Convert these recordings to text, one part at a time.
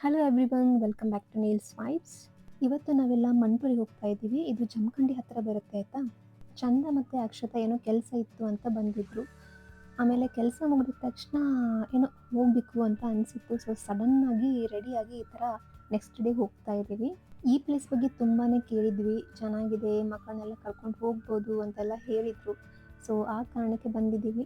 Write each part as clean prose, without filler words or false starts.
Hello everyone, welcome back to nails vibes. ಇವತ್ತು ನಾವೆಲ್ಲ ಮಣ್ಪುರಿಗೆ ಹೋಗ್ತಾ ಇದ್ದೀವಿ. ಇದು ಜಮಖಂಡಿ ಹತ್ತಿರ ಬರುತ್ತೆ ಆಯಿತಾ. ಚಂದ ಮತ್ತು ಅಕ್ಷತಾ ಏನೋ ಕೆಲಸ ಇತ್ತು ಅಂತ ಬಂದಿದ್ರು. ಆಮೇಲೆ ಕೆಲಸ ಮುಗಿದ ತಕ್ಷಣ ಏನೋ ಹೋಗಬೇಕು ಅಂತ ಅನಿಸಿತ್ತು. ಸೊ ಸಡನ್ನಾಗಿ ರೆಡಿಯಾಗಿ ಈ ಥರ ನೆಕ್ಸ್ಟ್ ಡೇ ಹೋಗ್ತಾ ಇದ್ದೀವಿ. ಈ ಪ್ಲೇಸ್ ಬಗ್ಗೆ ತುಂಬಾ ಕೇಳಿದ್ವಿ, ಚೆನ್ನಾಗಿದೆ, ಮಕ್ಕಳನ್ನೆಲ್ಲ ಕರ್ಕೊಂಡು ಹೋಗ್ಬೋದು ಅಂತೆಲ್ಲ ಹೇಳಿದರು. ಸೊ ಆ ಕಾರಣಕ್ಕೆ ಬಂದಿದ್ದೀವಿ.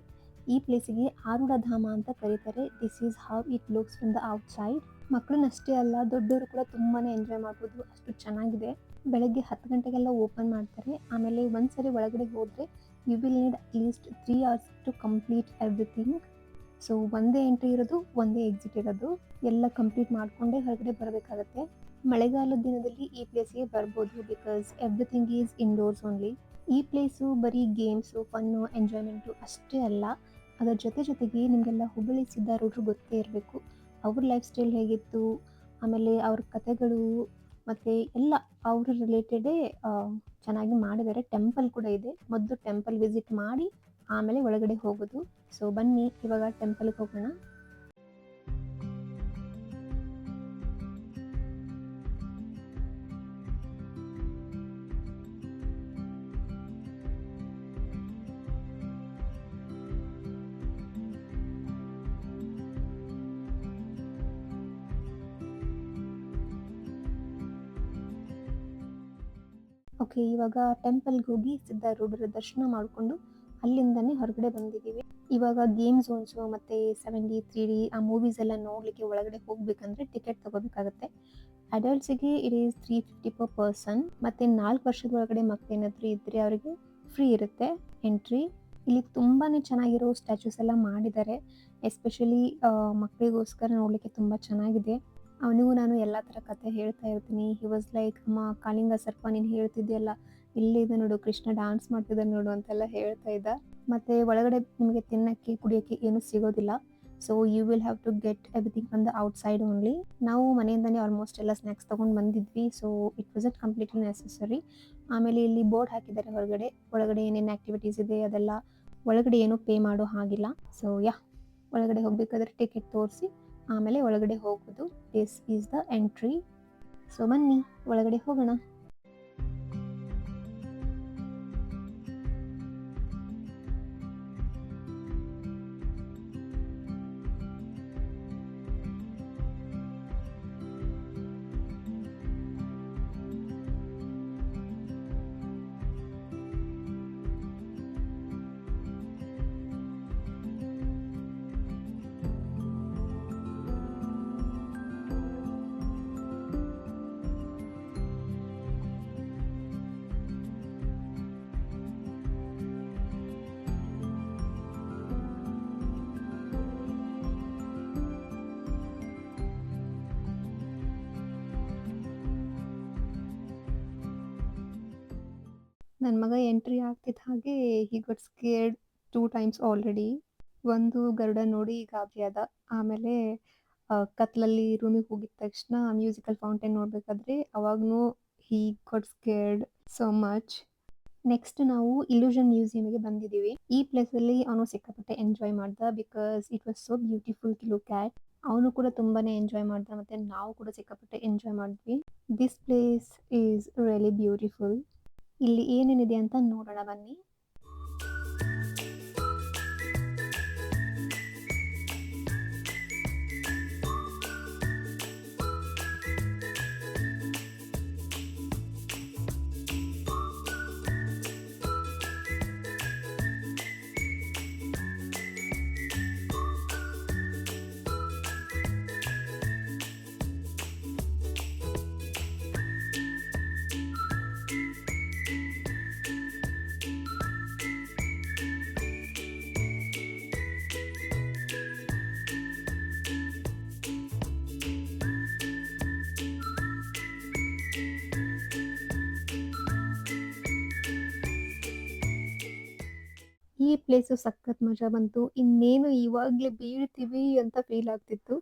ಈ ಪ್ಲೇಸಿಗೆ ಆರೂಢಧಾಮ ಅಂತ ಕರೀತಾರೆ. This is how it looks from the outside. ಮಕ್ಕಳನ್ನಷ್ಟೇ ಅಲ್ಲ, ದೊಡ್ಡವರು ಕೂಡ ತುಂಬಾ ಎಂಜಾಯ್ ಮಾಡ್ಬೋದು, ಅಷ್ಟು ಚೆನ್ನಾಗಿದೆ. ಬೆಳಗ್ಗೆ 10 ಗಂಟೆಗೆಲ್ಲ ಓಪನ್ ಮಾಡ್ತಾರೆ. ಆಮೇಲೆ ಒಂದ್ಸರಿ ಒಳಗಡೆ ಹೋದರೆ you will need at least 3 hours to complete everything. So ಒಂದೇ ಎಂಟ್ರಿ ಇರೋದು, ಒಂದೇ ಎಕ್ಸಿಟ್ ಇರೋದು. ಎಲ್ಲ ಕಂಪ್ಲೀಟ್ ಮಾಡಿಕೊಂಡೇ ಹೊರಗಡೆ ಬರಬೇಕಾಗತ್ತೆ. ಮಳೆಗಾಲದ ದಿನದಲ್ಲಿ ಈ ಪ್ಲೇಸ್ಗೆ ಬರ್ಬೋದು, because everything is indoors only. ಈ ಪ್ಲೇಸು ಬರೀ ಗೇಮ್ಸು, ಫನ್ನು, ಎಂಜಾಯ್ಮೆಂಟು ಅಷ್ಟೇ ಅಲ್ಲ, ಅದರ ಜೊತೆಗೆ ನಿಮಗೆಲ್ಲ ಹುಬ್ಬಳ್ಳಿ ಸಿದ್ಧಾರೂಢರು ಗೊತ್ತೇ ಇರಬೇಕು. ಅವ್ರ ಲೈಫ್ ಸ್ಟೈಲ್ ಹೇಗಿತ್ತು, ಆಮೇಲೆ ಅವ್ರ ಕಥೆಗಳು ಮತ್ತು ಎಲ್ಲ ಅವ್ರ ರಿಲೇಟೆಡೇ ಚೆನ್ನಾಗಿ ಮಾಡಿದ್ದಾರೆ. ಟೆಂಪಲ್ ಕೂಡ ಇದೆ. ಮೊದಲು ಟೆಂಪಲ್ ವಿಸಿಟ್ ಮಾಡಿ ಆಮೇಲೆ ಒಳಗಡೆ ಹೋಗೋದು. ಸೊ ಬನ್ನಿ ಇವಾಗ ಟೆಂಪಲ್ಗೆ ಹೋಗೋಣ. ಓಕೆ, ಇವಾಗ ಟೆಂಪಲ್ಗೆ ಹೋಗಿ ಸಿದ್ಧಾರೂಢರ ದರ್ಶನ ಮಾಡಿಕೊಂಡು ಅಲ್ಲಿಂದನೇ ಹೊರಗಡೆ ಬಂದಿದ್ದೀವಿ. ಇವಾಗ ಗೇಮ್ ಝೋನ್ಸು ಮತ್ತು 7D 3D ಆ ಮೂವೀಸ್ ಎಲ್ಲ ನೋಡಲಿಕ್ಕೆ ಒಳಗಡೆ ಹೋಗಬೇಕಂದ್ರೆ ಟಿಕೆಟ್ ತೊಗೋಬೇಕಾಗತ್ತೆ. ಅಡಲ್ಟ್ಸಿಗೆ ಇಟ್ ಈಸ್ 350 ಪರ್ ಪರ್ಸನ್, ಮತ್ತು 4 ವರ್ಷದ ಒಳಗಡೆ ಮಕ್ಕಳೇನಾದರೂ ಇದ್ದರೆ ಅವರಿಗೆ ಫ್ರೀ ಇರುತ್ತೆ ಎಂಟ್ರಿ. ಇಲ್ಲಿ ತುಂಬಾ ಚೆನ್ನಾಗಿರೋ ಸ್ಟ್ಯಾಚ್ಯೂಸ್ ಎಲ್ಲ ಮಾಡಿದ್ದಾರೆ. ಎಸ್ಪೆಷಲಿ ಮಕ್ಕಳಿಗೋಸ್ಕರ ನೋಡಲಿಕ್ಕೆ ತುಂಬ ಚೆನ್ನಾಗಿದೆ. ಅವನಿಗೂ ನಾನು ಎಲ್ಲ ಥರ ಕತೆ ಹೇಳ್ತಾ ಇರ್ತೀನಿ. ಹಿ ವಾಸ್ ಲೈಕ್, ಅಮ್ಮ ಕಾಳಿಂಗ ಸರ್ಪ ನೀನು ಹೇಳ್ತಿದ್ದೆಯಲ್ಲ, ಇಲ್ಲಿದೆ ನೋಡು, ಕೃಷ್ಣ ಡ್ಯಾನ್ಸ್ ಮಾಡ್ತಿದ್ದಾನೆ ನೋಡು ಅಂತೆಲ್ಲ ಹೇಳ್ತಾ ಇದ್ದ. ಮತ್ತು ಒಳಗಡೆ ನಿಮಗೆ ತಿನ್ನೋಕ್ಕೆ ಕುಡಿಯೋಕ್ಕೆ ಏನೂ ಸಿಗೋದಿಲ್ಲ. So you will have to get everything from the outside only. ನಾವು ಮನೆಯಿಂದನೇ ಆಲ್ಮೋಸ್ಟ್ ಎಲ್ಲ ಸ್ನ್ಯಾಕ್ಸ್ ತೊಗೊಂಡು ಬಂದಿದ್ವಿ. So it wasn't completely necessary. ಆಮೇಲೆ ಇಲ್ಲಿ ಬೋರ್ಡ್ ಹಾಕಿದ್ದಾರೆ ಹೊರಗಡೆ, ಒಳಗಡೆ ಏನೇನು ಆ್ಯಕ್ಟಿವಿಟೀಸ್ ಇದೆ ಅದೆಲ್ಲ. ಒಳಗಡೆ ಏನೂ ಪೇ ಮಾಡೋ ಹಾಗಿಲ್ಲ. ಸೊ ಒಳಗಡೆ ಹೋಗಬೇಕಾದ್ರೆ ಟಿಕೆಟ್ ತೋರಿಸಿ ಆಮೇಲೆ ಒಳಗಡೆ ಹೋಗೋದು. This is the entry. So ಬನ್ನಿ ಒಳಗಡೆ ಹೋಗೋಣ. ನನ್ನ ಮಗ ಎಂಟ್ರಿ ಆಗ್ತಿದ್ದ ಹಾಗೆ ಹಿ ಗಾಟ್ ಸ್ಕೇರ್ಡ್ 2 times ಆಲ್ರೆಡಿ. ಒಂದು ಗರುಡ ನೋಡಿ ಗಾಬರಿ ಆದ. ಆಮೇಲೆ ಕತ್ಲಲ್ಲಿ ರೂಮಿಗೆ ಹೋಗಿದ ತಕ್ಷಣ ಮ್ಯೂಸಿಕಲ್ ಫೌಂಟೇನ್ ನೋಡಬೇಕಾದ್ರೆ ಅವಾಗೂ he got scared so much. Next ನಾವು ಇಲ್ಯೂಷನ್ ಮ್ಯೂಸಿಯಮ್ಗೆ ಬಂದಿದ್ದೀವಿ. ಈ ಪ್ಲೇಸಲ್ಲಿ ಅವನು ಸಿಕ್ಕಾಪಟ್ಟೆ ಎಂಜಾಯ್ ಮಾಡ್ದ, because it was so beautiful to look at. ಅವನು ಕೂಡ ತುಂಬಾ ಎಂಜಾಯ್ ಮಾಡ್ದ, ಮತ್ತು ನಾವು ಕೂಡ ಸಿಕ್ಕಾಪಟ್ಟೆ ಎಂಜಾಯ್ ಮಾಡಿದ್ವಿ. This place is really beautiful. ಇಲ್ಲಿ ಏನೇನಿದೆ ಅಂತ ನೋಡೋಣ ಬನ್ನಿ. ಈ ಪ್ಲೇಸು ಸಖತ್ ಮಜಾ ಬಂತು. ಇನ್ನೇನು ಇವಾಗಲೇ ಬೀಳ್ತೀವಿ ಅಂತ ಫೀಲ್ ಆಗ್ತಿತ್ತು.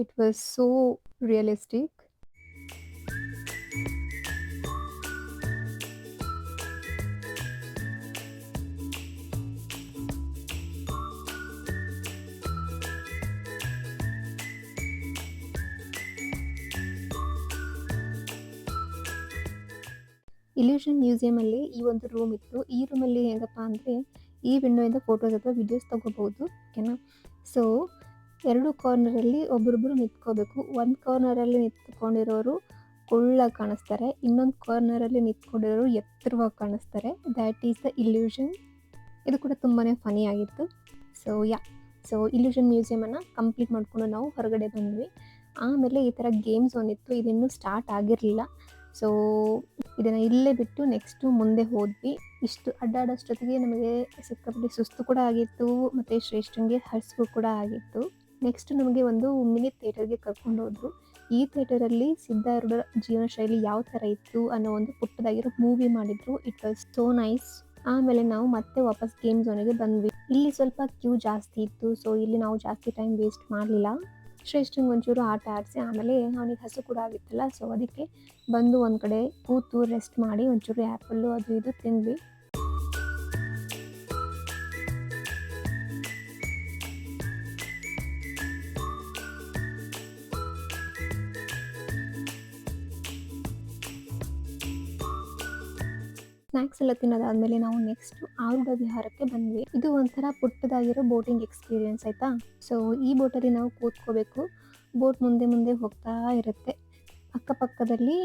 It was so realistic. Illusion ಮ್ಯೂಸಿಯಮಲ್ಲಿ ಈ ಒಂದು ರೂಮ್ ಇತ್ತು. ಈ ರೂಮಲ್ಲಿ ಹೆಂಗಪ್ಪ ಅಂದರೆ ಈ ವಿಂಡೋಯಿಂದ ಫೋಟೋಸ್ ಅಥವಾ ವಿಡಿಯೋಸ್ ತೊಗೋಬೋದು. ಓಕೆನಾ. ಸೊ 2 ಕಾರ್ನರಲ್ಲಿ ಒಬ್ಬೊಬ್ಬರು ನಿಂತ್ಕೋಬೇಕು. ಒಂದು ಕಾರ್ನರಲ್ಲಿ ನಿಂತ್ಕೊಂಡಿರೋರು ಕುಳ್ಳಾಗಿ ಕಾಣಿಸ್ತಾರೆ, ಇನ್ನೊಂದು ಕಾರ್ನರಲ್ಲಿ ನಿಂತ್ಕೊಂಡಿರೋರು ಎತ್ತರವಾಗಿ ಕಾಣಿಸ್ತಾರೆ. That is the illusion. ಇದು ಕೂಡ ತುಂಬಾ ಫನಿ ಆಗಿತ್ತು. ಸೊ ಇಲ್ಯೂಷನ್ ಮ್ಯೂಸಿಯಮನ್ನು ಕಂಪ್ಲೀಟ್ ಮಾಡಿಕೊಂಡು ನಾವು ಹೊರಗಡೆ ಬಂದ್ವಿ. ಆಮೇಲೆ ಈ ಥರ ಗೇಮ್ ಝೋನ್ ಇತ್ತು, ಇದಿನ್ನೂ ಸ್ಟಾರ್ಟ್ ಆಗಿರಲಿಲ್ಲ. ಸೊ ಇದನ್ನು ಇಲ್ಲೇ ಬಿಟ್ಟು ನೆಕ್ಸ್ಟು ಮುಂದೆ ಹೋದ್ವಿ. ಇಷ್ಟು ಅಡ್ಡಾಡೋಷ್ಟೊತ್ತಿಗೆ ನಮಗೆ ಸಿಕ್ಕಾಪಟ್ಟೆ ಸುಸ್ತು ಕೂಡ ಆಗಿತ್ತು, ಮತ್ತು ಶ್ರೇಷ್ಠಂಗೆ ಹಸಿವು ಕೂಡ ಆಗಿತ್ತು. ನೆಕ್ಸ್ಟ್ ನಮಗೆ ಒಂದು ಮಿನಿ ಥಿಯೇಟರ್ಗೆ ಕರ್ಕೊಂಡು ಹೋದ್ರು. ಈ ಥಿಯೇಟರಲ್ಲಿ ಸಿದ್ಧಾರೂಢರ ಜೀವನ ಶೈಲಿ ಯಾವ ಥರ ಇತ್ತು ಅನ್ನೋ ಒಂದು ಪುಟ್ಟದಾಗಿರೋ ಮೂವಿ ಮಾಡಿದ್ರು. It was so nice. ಆಮೇಲೆ ನಾವು ಮತ್ತೆ ವಾಪಸ್ ಗೇಮ್ ಝೋನಿಗೆ ಬಂದ್ವಿ. ಇಲ್ಲಿ ಸ್ವಲ್ಪ ಕ್ಯೂ ಜಾಸ್ತಿ ಇತ್ತು, ಸೊ ಇಲ್ಲಿ ನಾವು ಜಾಸ್ತಿ ಟೈಮ್ ವೇಸ್ಟ್ ಮಾಡಲಿಲ್ಲ. ಶ್ರೇಷ್ಠಂಗೆ ಒಂಚೂರು ಆಟ ಆಡಿಸಿ ಆಮೇಲೆ ಅವನಿಗೆ ಹಸು ಕೂಡ ಆಗಿತ್ತಲ್ಲ, ಸೊ ಅದಕ್ಕೆ ಬಂದು ಒಂದು ಕಡೆ ಕೂತು ರೆಸ್ಟ್ ಮಾಡಿ ಒಂಚೂರು ಆ್ಯಪಲ್ಲು ಅದು ಇದು ತಿಂದ್ವಿ. ಸ್ನ್ಯಾಕ್ಸ್ ಎಲ್ಲ ತಿನ್ನೋದಾದ್ಮೇಲೆ ನಾವು ನೆಕ್ಸ್ಟ್ ಆರೂಢ ವಿಹಾರಕ್ಕೆ ಬಂದ್ವಿ. ಇದು ಒಂಥರ ಪುಟ್ಟದಾಗಿರೋ ಬೋಟಿಂಗ್ ಎಕ್ಸ್ಪೀರಿಯನ್ಸ್ ಆಯಿತಾ. ಸೊ ಈ ಬೋಟಲ್ಲಿ ನಾವು ಕೂತ್ಕೋಬೇಕು. ಬೋಟ್ ಮುಂದೆ ಮುಂದೆ ಹೋಗ್ತಾ ಇರುತ್ತೆ. ಅಕ್ಕಪಕ್ಕದಲ್ಲಿ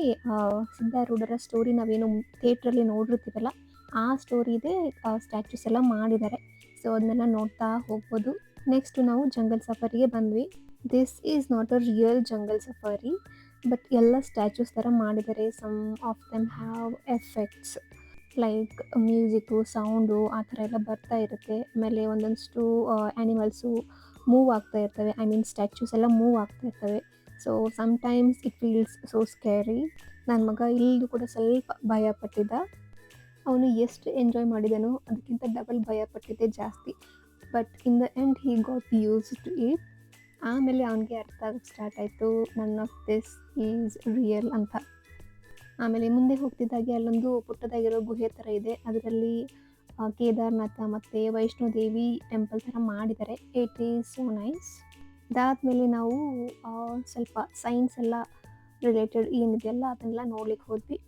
ಸಿದ್ಧಾರೂಢರ ಸ್ಟೋರಿ ನಾವೇನು ಥಿಯೇಟ್ರಲ್ಲಿ ನೋಡಿರ್ತೀವಲ್ಲ ಆ ಸ್ಟೋರಿದೆ ಸ್ಟ್ಯಾಚ್ಯೂಸ್ ಎಲ್ಲ ಮಾಡಿದ್ದಾರೆ. ಸೊ ಅದನ್ನೆಲ್ಲ ನೋಡ್ತಾ ಹೋಗ್ಬೋದು. ನೆಕ್ಸ್ಟ್ ನಾವು ಜಂಗಲ್ ಸಫಾರಿಗೆ ಬಂದ್ವಿ. This is not a real jungle safari, but ಎಲ್ಲ ಸ್ಟ್ಯಾಚ್ಯೂಸ್ ಥರ ಮಾಡಿದ್ದಾರೆ. Some of them have effects like music, sound ಆ ಥರ ಎಲ್ಲ ಬರ್ತಾ ಇರುತ್ತೆ. ಆಮೇಲೆ ಒಂದೊಂದಷ್ಟು ಆ್ಯನಿಮಲ್ಸು ಮೂವ್ ಆಗ್ತಾ ಇರ್ತವೆ. ಐ ಮೀನ್ ಸ್ಟ್ಯಾಚ್ಯೂಸ್ ಎಲ್ಲ ಮೂವ್ ಆಗ್ತಾ ಇರ್ತವೆ. So sometimes it feels so scary. ನನ್ನ ಮಗ ಇಲ್ಲೂ ಕೂಡ ಸ್ವಲ್ಪ ಭಯಪಟ್ಟಿದ್ದ. ಅವನು ಎಷ್ಟು ಎಂಜಾಯ್ ಮಾಡಿದನೋ ಅದಕ್ಕಿಂತ ಡಬಲ್ ಭಯಪಟ್ಟಿದ್ದೆ ಜಾಸ್ತಿ. But in the end he got used to it. ಆಮೇಲೆ ಅವನಿಗೆ ಅರ್ಥ ಆಗೋಕ್ಕೆ ಸ್ಟಾರ್ಟ್ ಆಯಿತು, none of this is real ಅಂತ. ಆಮೇಲೆ ಮುಂದೆ ಹೋಗ್ತಿದ್ದಾಗೆ ಅಲ್ಲೊಂದು ಪುಟ್ಟದಾಗಿರೋ ಗುಹೆ ಥರ ಇದೆ. ಅದರಲ್ಲಿ ಕೇದಾರನಾಥ ಮತ್ತು ವೈಷ್ಣೋದೇವಿ ಟೆಂಪಲ್ ಥರ ಮಾಡಿದ್ದಾರೆ. It is so nice. ಅದಾದಮೇಲೆ ನಾವು ಸ್ವಲ್ಪ ಸೈನ್ಸ್ ಎಲ್ಲ ರಿಲೇಟೆಡ್ ಏನಿದೆಯಲ್ಲ ಅದನ್ನೆಲ್ಲ ನೋಡ್ಲಿಕ್ಕೆ ಹೋದ್ವಿ.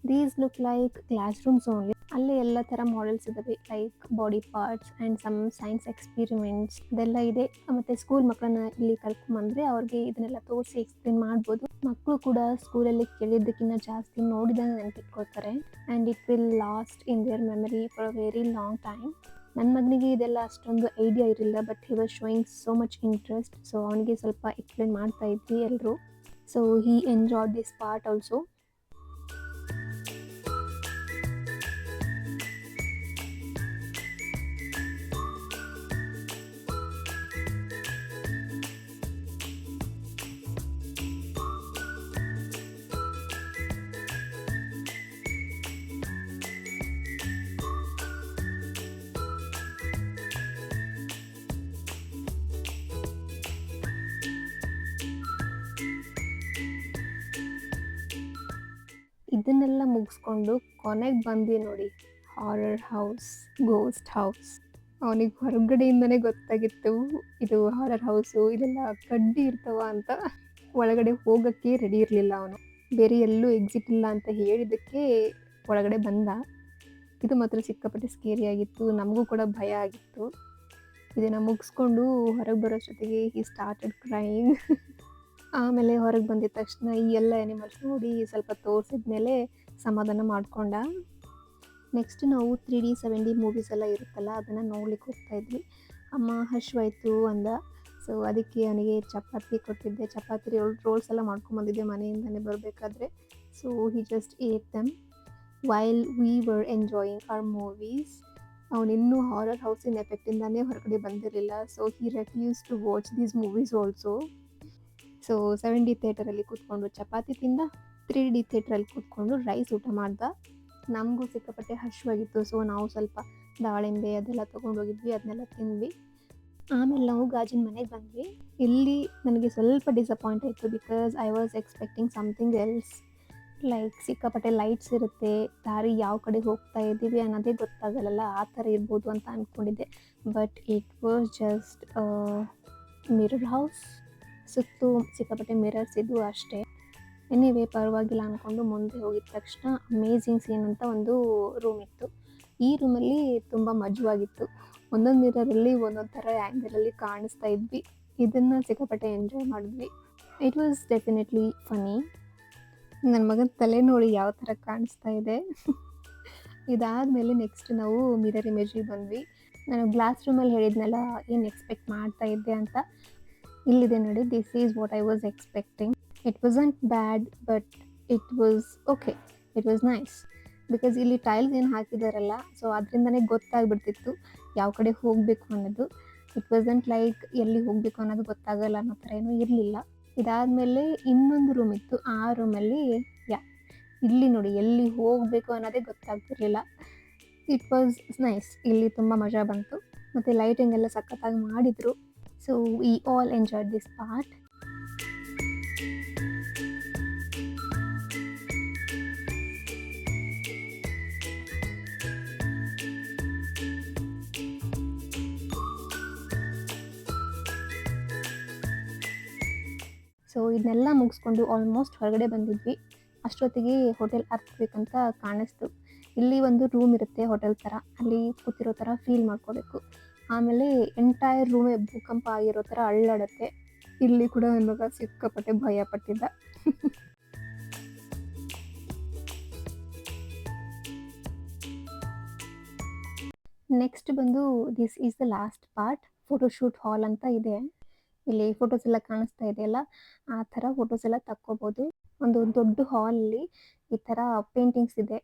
These look like classrooms only. ಅಲ್ಲೇ ಎಲ್ಲ ಥರ ಮಾಡೆಲ್ಸ್ ಇದ್ದಾವೆ, like body parts and some science experiments ಅದೆಲ್ಲ ಇದೆ. ಮತ್ತು ಸ್ಕೂಲ್ ಮಕ್ಕಳನ್ನ ಇಲ್ಲಿ ಕರ್ಕೊಂಬಂದರೆ ಅವ್ರಿಗೆ ಇದನ್ನೆಲ್ಲ ತೋರಿಸಿ ಎಕ್ಸ್ಪ್ಲೇನ್ ಮಾಡ್ಬೋದು. ಮಕ್ಕಳು ಕೂಡ ಸ್ಕೂಲಲ್ಲಿ ಕೇಳಿದ್ದಕ್ಕಿಂತ ಜಾಸ್ತಿ ನೋಡಿದ್ದನ್ನು ನೆನಪಿಟ್ಕೊಳ್ತಾರೆ. And it will last in their memory for a very long time. ನನ್ನ ಮಗನಿಗೆ ಇದೆಲ್ಲ ಅಷ್ಟೊಂದು ಐಡಿಯಾ ಇರಲಿಲ್ಲ, but he was showing so much interest. So ಅವನಿಗೆ ಸ್ವಲ್ಪ ಎಕ್ಸ್ಪ್ಲೇನ್ ಮಾಡ್ತಾ ಇದ್ವಿ ಎಲ್ಲರೂ. So he enjoyed this part also. ಇದನ್ನೆಲ್ಲ ಮುಗಿಸ್ಕೊಂಡು ಕೊನೆಗೆ ಬಂದ್ವಿ ನೋಡಿ, ಹಾರರ್ ಹೌಸ್, ಗೋಸ್ಟ್ ಹೌಸ್. ಅವನಿಗೆ ಹೊರಗಡೆಯಿಂದನೇ ಗೊತ್ತಾಗಿತ್ತು ಇದು ಹಾರರ್ ಹೌಸು, ಇದೆಲ್ಲ ಕಡ್ಡಿ ಇರ್ತವ ಅಂತ. ಒಳಗಡೆ ಹೋಗೋಕ್ಕೆ ರೆಡಿ ಇರಲಿಲ್ಲ ಅವನು. ಬೇರೆ ಎಲ್ಲೂ ಎಕ್ಸಿಟ್ ಇಲ್ಲ ಅಂತ ಹೇಳಿದ್ದಕ್ಕೆ ಒಳಗಡೆ ಬಂದ. ಇದು ಮಾತ್ರ ಸಿಕ್ಕಾಪಟ್ಟೆ ಸ್ಕೇರಿ ಆಗಿತ್ತು, ನಮಗೂ ಕೂಡ ಭಯ ಆಗಿತ್ತು. ಇದನ್ನು ಮುಗಿಸ್ಕೊಂಡು ಹೊರಗೆ ಬರೋಷ್ಟೊತ್ತಿಗೆ ಹಿ ಸ್ಟಾರ್ಟೆಡ್ ಕ್ರೈಯಿಂಗ್. ಆಮೇಲೆ ಹೊರಗೆ ಬಂದಿದ ತಕ್ಷಣ ಈ ಎಲ್ಲ ಆ್ಯನಿಮಲ್ಸ್ ನೋಡಿ ಸ್ವಲ್ಪ ತೋರಿಸಿದ ಮೇಲೆ ಸಮಾಧಾನ ಮಾಡಿಕೊಂಡ. ನೆಕ್ಸ್ಟ್ ನಾವು 3D 7D ಮೂವೀಸ್ ಎಲ್ಲ ಇರುತ್ತಲ್ಲ ಅದನ್ನು ನೋಡ್ಲಿಕ್ಕೆ ಹೋಗ್ತಾ ಇದ್ವಿ. ಅಮ್ಮ ಹಶ್ವಾಯಿತು ಅಂದ. ಸೊ ಅದಕ್ಕೆ ಅವನಿಗೆ ಚಪಾತಿ ಕೊಟ್ಟಿದ್ದೆ. ಚಪಾತಿ ರೋಲ್ಸ್ ಎಲ್ಲ ಮಾಡ್ಕೊಂಬಂದಿದ್ದೆ ಮನೆಯಿಂದನೇ ಬರಬೇಕಾದ್ರೆ. So he just ate them while we were enjoying our movies. ಅವನಿನ್ನೂ ಹಾರರ್ ಹೌಸಿನ ಎಫೆಕ್ಟಿಂದಾನೇ ಹೊರಗಡೆ ಬಂದಿರಲಿಲ್ಲ. So he refuse to watch these movies also. So 7D ಥಿಯೇಟರಲ್ಲಿ ಕೂತ್ಕೊಂಡು ಚಪಾತಿ ತಿಂದ, 3D ಥಿಯೇಟ್ರಲ್ಲಿ ಕೂತ್ಕೊಂಡು ರೈಸ್ ಊಟ ಮಾಡ್ದ. ನಮಗೂ ಸಿಕ್ಕಾಪಟ್ಟೆ ಹಶ್ವಾಗಿತ್ತು. ಸೊ ನಾವು ಸ್ವಲ್ಪ ದಾಳಿಂಬೆ ಅದೆಲ್ಲ ತೊಗೊಂಡೋಗಿದ್ವಿ, ಅದನ್ನೆಲ್ಲ ತಿಂದ್ವಿ. ಆಮೇಲೆ ನಾವು ಗಾಜಿನ ಮನೆಗೆ ಬಂದ್ವಿ. ಇಲ್ಲಿ ನನಗೆ ಸ್ವಲ್ಪ ಡಿಸಪಾಯಿಂಟ್ ಆಯಿತು, because I was expecting something else. Like ಸಿಕ್ಕಾಪಟ್ಟೆ ಲೈಟ್ಸ್ ಇರುತ್ತೆ, ದಾರಿ ಯಾವ ಕಡೆ ಹೋಗ್ತಾ ಇದ್ದೀವಿ ಅನ್ನೋದೇ ಗೊತ್ತಾಗಲ್ಲ, ಆ ಥರ ಇರ್ಬೋದು ಅಂತ ಅಂದ್ಕೊಂಡಿದ್ದೆ. But it was just mirror house. ಸುತ್ತು ಸಿಕ್ಕಾಪಟ್ಟೆ ಮಿರರ್ಸ್ ಇದ್ವು ಅಷ್ಟೇ. ಎನಿವೇ ಪರವಾಗಿಲ್ಲ ಅಂದ್ಕೊಂಡು ಮುಂದೆ ಹೋಗಿದ ತಕ್ಷಣ ಅಮೇಝಿಂಗ್ ಸೀನ್ ಅಂತ ಒಂದು ರೂಮ್ ಇತ್ತು. ಈ ರೂಮಲ್ಲಿ ತುಂಬ ಮಜವಾಗಿತ್ತು. ಒಂದೊಂದು ಮಿರರಲ್ಲಿ ಒಂದೊಂದು ಥರ ಆ್ಯಂಗಲಲ್ಲಿ ಕಾಣಿಸ್ತಾ ಇದ್ವಿ. ಇದನ್ನು ಸಿಕ್ಕಾಪಟ್ಟೆ ಎಂಜಾಯ್ ಮಾಡಿದ್ವಿ. It was definitely funny. ನನ್ನ ಮಗನ ತಲೆ ನೋಡಿ ಯಾವ ಥರ ಕಾಣಿಸ್ತಾ ಇದೆ. ಇದಾದಮೇಲೆ ನೆಕ್ಸ್ಟ್ ನಾವು ಮಿರರ್ ಇಮೇಜಿಗೆ ಬಂದ್ವಿ. ನಾನು ಗ್ಲಾಸ್ ರೂಮಲ್ಲಿ ಹೇಳಿದ್ನಲ್ಲ ಏನು ಎಕ್ಸ್ಪೆಕ್ಟ್ ಮಾಡ್ತಾ ಇದ್ದೆ ಅಂತ. ಇಲ್ಲಿದೆ ನೋಡಿ, this is what I was expecting. It wasn't bad, but it was okay, it was nice. Because ಇಲ್ಲಿ ಟೈಲ್ಸ್ ಏನು ಹಾಕಿದಾರಲ್ಲ, ಸೊ ಅದರಿಂದನೇ ಗೊತ್ತಾಗ್ಬಿಡ್ತಿತ್ತು ಯಾವ ಕಡೆ ಹೋಗಬೇಕು ಅನ್ನೋದು. ಇಟ್ ವಾಸಂಟ್ ಲೈಕ್ ಎಲ್ಲಿ ಹೋಗಬೇಕು ಅನ್ನೋದು ಗೊತ್ತಾಗಲ್ಲ ಅನ್ನೋ ಥರ ಏನೂ ಇರಲಿಲ್ಲ. ಇದಾದಮೇಲೆ ಇನ್ನೊಂದು ರೂಮ್ ಇತ್ತು. ಆ ರೂಮಲ್ಲಿ ಇಲ್ಲಿ ನೋಡಿ ಎಲ್ಲಿ ಹೋಗಬೇಕು ಅನ್ನೋದೇ ಗೊತ್ತಾಗ್ತಿರ್ಲಿಲ್ಲ. It was nice. ಇಲ್ಲಿ ತುಂಬ ಮಜಾ ಬಂತು. ಮತ್ತು ಲೈಟಿಂಗ್ ಎಲ್ಲ ಸಖತ್ತಾಗಿ ಮಾಡಿದರು. So we all enjoyed this part. So ಇದನ್ನೆಲ್ಲ ಮುಗಿಸ್ಕೊಂಡು ಆಲ್ಮೋಸ್ಟ್ ಹೊರಗಡೆ ಬಂದಿದ್ವಿ. ಅಷ್ಟೊತ್ತಿಗೆ ಹೋಟೆಲ್ ಹತ್ಬೇಕಂತ ಕಾಣಿಸ್ತು. ಇಲ್ಲಿ ಒಂದು ರೂಮ್ ಇರುತ್ತೆ ಹೋಟೆಲ್ ಥರ, ಅಲ್ಲಿ ಕೂತಿರೋ ಥರ ಫೀಲ್ ಮಾಡ್ಕೋಬೇಕು. ಆಮೇಲೆ ಎಂಟೈರ್ ರೂಮೇ ಭೂಕಂಪ ಆಗಿರೋ ಥರ ಅಳ್ಳಾಡುತ್ತೆ. ಇಲ್ಲಿ ಕೂಡ ನನ್ನ ಮಗ ಸಿಕ್ಕಾಪಟ್ಟೆ ಭಯ ಪಟ್ಟಿದ್ದ. ನೆಕ್ಸ್ಟ್ ಬಂದು this is the last part. Photoshoot hall ಅಂತ ಇದೆ. ಇಲ್ಲಿ ಫೋಟೋಸ್ ಎಲ್ಲ ಕಾಣಿಸ್ತಾ ಇದೆಯಲ್ಲ, ಆ ಥರ ಫೋಟೋಸ್ ಎಲ್ಲ ತಕ್ಕೋಬೋದು. ಒಂದು ದೊಡ್ಡ ಹಾಲಲ್ಲಿ ಈ ಥರ ಪೇಂಟಿಂಗ್ಸ್ ಇದೆ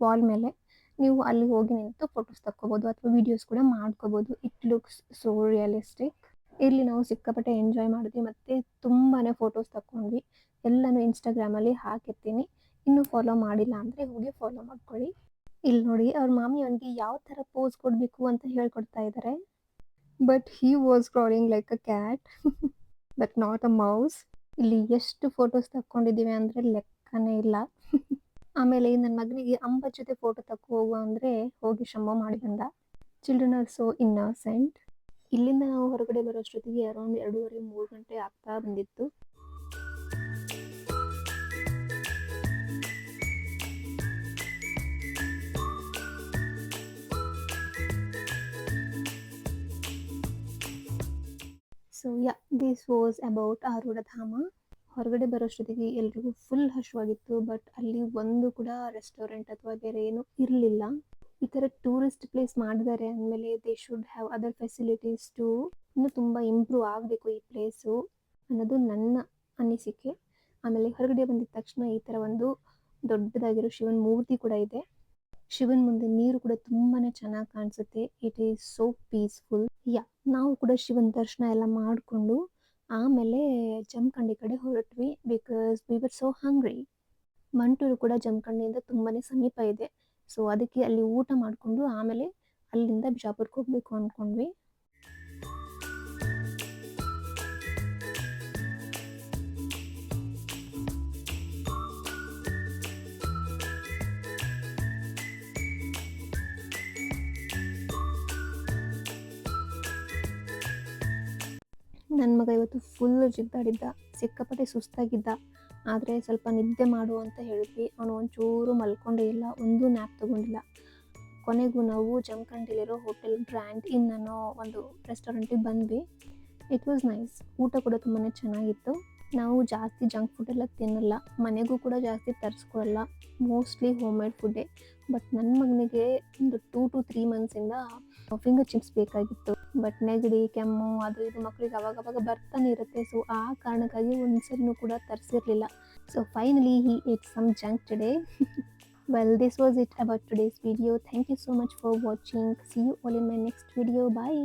ವಾಲ್ ಮೇಲೆ. ನೀವು ಅಲ್ಲಿ ಹೋಗಿ ನಿಂತು ಫೋಟೋಸ್ ತಕ್ಕೋಬೋದು ಅಥವಾ ವೀಡಿಯೋಸ್ ಕೂಡ ಮಾಡ್ಕೋಬೋದು. It looks so realistic. ಇಲ್ಲಿ ನಾವು ಸಿಕ್ಕಾಪಟ್ಟೆ ಎಂಜಾಯ್ ಮಾಡಿದ್ವಿ ಮತ್ತು ತುಂಬಾ ಫೋಟೋಸ್ ತಕ್ಕೊಂಡ್ವಿ. ಎಲ್ಲನೂ ಇನ್ಸ್ಟಾಗ್ರಾಮಲ್ಲಿ ಹಾಕಿರ್ತೀನಿ. ಇನ್ನೂ ಫಾಲೋ ಮಾಡಿಲ್ಲ ಅಂದರೆ ಹೋಗಿ ಫಾಲೋ ಮಾಡ್ಕೊಳ್ಳಿ. ಇಲ್ಲಿ ನೋಡಿ, ಅವ್ರ ಮಾಮಿ ಅವನಿಗೆ ಯಾವ ಥರ ಪೋಸ್ ಕೊಡಬೇಕು ಅಂತ ಹೇಳ್ಕೊಡ್ತಾ ಇದ್ದಾರೆ. But he was crawling like a cat but not a mouse. ಇಲ್ಲಿ ಎಷ್ಟು ಫೋಟೋಸ್ ತಕ್ಕೊಂಡಿದ್ದೀವಿ ಅಂದರೆ ಲೆಕ್ಕನೇ ಇಲ್ಲ. ಆಮೇಲೆ ನನ್ನ ಮಗನಿಗೆ ಅಂಬ ಜೊತೆ ಫೋಟೋ ತಕ್ಕೋ ಹೋಗುವ ಅಂದರೆ ಹೋಗಿ ಶ್ರಮ ಮಾಡಿ ಬಂದ. Children are so innocent. ಇಲ್ಲಿಂದ ನಾವು ಹೊರಗಡೆ ಬರೋಷ್ಟೊತ್ತಿಗೆ ಅರೌಂಡ್ 2:30-3 ಗಂಟೆ ಆಗ್ತಾ ಬಂದಿತ್ತು. So this was about Aroodhadhama. ಹೊರಗಡೆ ಬರೋಷ್ಟೊತ್ತಿಗೆ ಎಲ್ರಿಗೂ ಫುಲ್ ಹಶ್ವಾಗಿತ್ತು. ಬಟ್ ಅಲ್ಲಿ ಒಂದು ಕೂಡ ರೆಸ್ಟೋರೆಂಟ್ ಅಥವಾ ಬೇರೆ ಏನೂ ಇರಲಿಲ್ಲ. ಈ ಥರ ಟೂರಿಸ್ಟ್ ಪ್ಲೇಸ್ ಮಾಡಿದ್ದಾರೆ ಅಂದಮೇಲೆ they should have other facilities too. ಇನ್ನೂ ತುಂಬ ಇಂಪ್ರೂವ್ ಆಗಬೇಕು ಈ ಪ್ಲೇಸು ಅನ್ನೋದು ನನ್ನ ಅನಿಸಿಕೆ. ಆಮೇಲೆ ಹೊರಗಡೆ ಬಂದಿದ ತಕ್ಷಣ ಈ ಥರ ಒಂದು ದೊಡ್ಡದಾಗಿರೋ ಶಿವನ ಮೂರ್ತಿ ಕೂಡ ಇದೆ. ಶಿವನ್ ಮುಂದೆ ನೀರು ಕೂಡ ತುಂಬಾ ಚೆನ್ನಾಗಿ ಕಾಣಿಸುತ್ತೆ. It is so peaceful. ನಾವು ಕೂಡ ಶಿವನ ದರ್ಶನ ಎಲ್ಲ ಮಾಡಿಕೊಂಡು ಆಮೇಲೆ ಜಮಖಂಡಿ ಕಡೆ ಹೊರಟ್ವಿ. ಬಿಕಾಸ್ ವಿ ವರ್ ಸೋ ಹಂಗ್ರಿ. ಮಂಟೂರು ಕೂಡ ಜಮಖಂಡಿಯಿಂದ ತುಂಬಾ ಸಮೀಪ ಇದೆ. ಸೊ ಅದಕ್ಕೆ ಅಲ್ಲಿ ಊಟ ಮಾಡಿಕೊಂಡು ಆಮೇಲೆ ಅಲ್ಲಿಂದ ಬಿಜಾಪುರಕ್ಕೆ ಹೋಗಬೇಕು ಅಂದ್ಕೊಂಡ್ವಿ. ನನ್ನ ಮಗ ಇವತ್ತು ಫುಲ್ ಜಿದ್ದಾಡಿದ್ದ, ಸಿಕ್ಕಾಪಟ್ಟೆ ಸುಸ್ತಾಗಿದ್ದ. ಆದರೆ ಸ್ವಲ್ಪ ನಿದ್ದೆ ಮಾಡು ಅಂತ ಹೇಳಿದ್ವಿ. ಅವನು ಒಂಚೂರು ಮಲ್ಕೊಂಡೇ ಇಲ್ಲ, ಒಂದು ನ್ಯಾಪ್ ತೊಗೊಂಡಿಲ್ಲ. ಕೊನೆಗೂ ನಾವು ಜಮಖಂಡಿಲಿರೋ ಹೋಟೆಲ್ ಗ್ರ್ಯಾಂಡ್ ಇನ್ ಅನ್ನೋ ಒಂದು ರೆಸ್ಟೋರೆಂಟಿಗೆ ಬಂದ್ವಿ. It was nice. ಊಟ ಕೂಡ ತುಂಬಾ ಚೆನ್ನಾಗಿತ್ತು. ನಾವು ಜಾಸ್ತಿ ಜಂಕ್ ಫುಡ್ ಎಲ್ಲ ತಿನ್ನಲ್ಲ, ಮನೆಗೂ ಕೂಡ ಜಾಸ್ತಿ ತರಿಸ್ಕೊಳ್ಳಲ್ಲ. ಮೋಸ್ಟ್ಲಿ ಹೋಮ್ ಮೇಡ್ ಫುಡ್ಡೇ. ಬಟ್ ನನ್ನ ಮಗನಿಗೆ ಒಂದು 2 to 3 ಮಂತ್ಸಿಂದ ಫಿಂಗರ್ ಚಿಪ್ಸ್ ಬೇಕಾಗಿತ್ತು. ಬಟ್ ನೆಗಡಿ, ಕೆಮ್ಮು, ಅದು ಇದು ಮಕ್ಕಳಿಗೆ ಅವಾಗವಾಗ ಬರ್ತಾನೆ ಇರುತ್ತೆ. ಸೊ ಆ ಕಾರಣಕ್ಕಾಗಿ ಒಂದ್ಸರಿನೂ ಕೂಡ ತರಿಸಿರಲಿಲ್ಲ. So finally he ate some junk today. Well, this was it about today's video. Thank you so much for watching. See you all in my next video. Bye.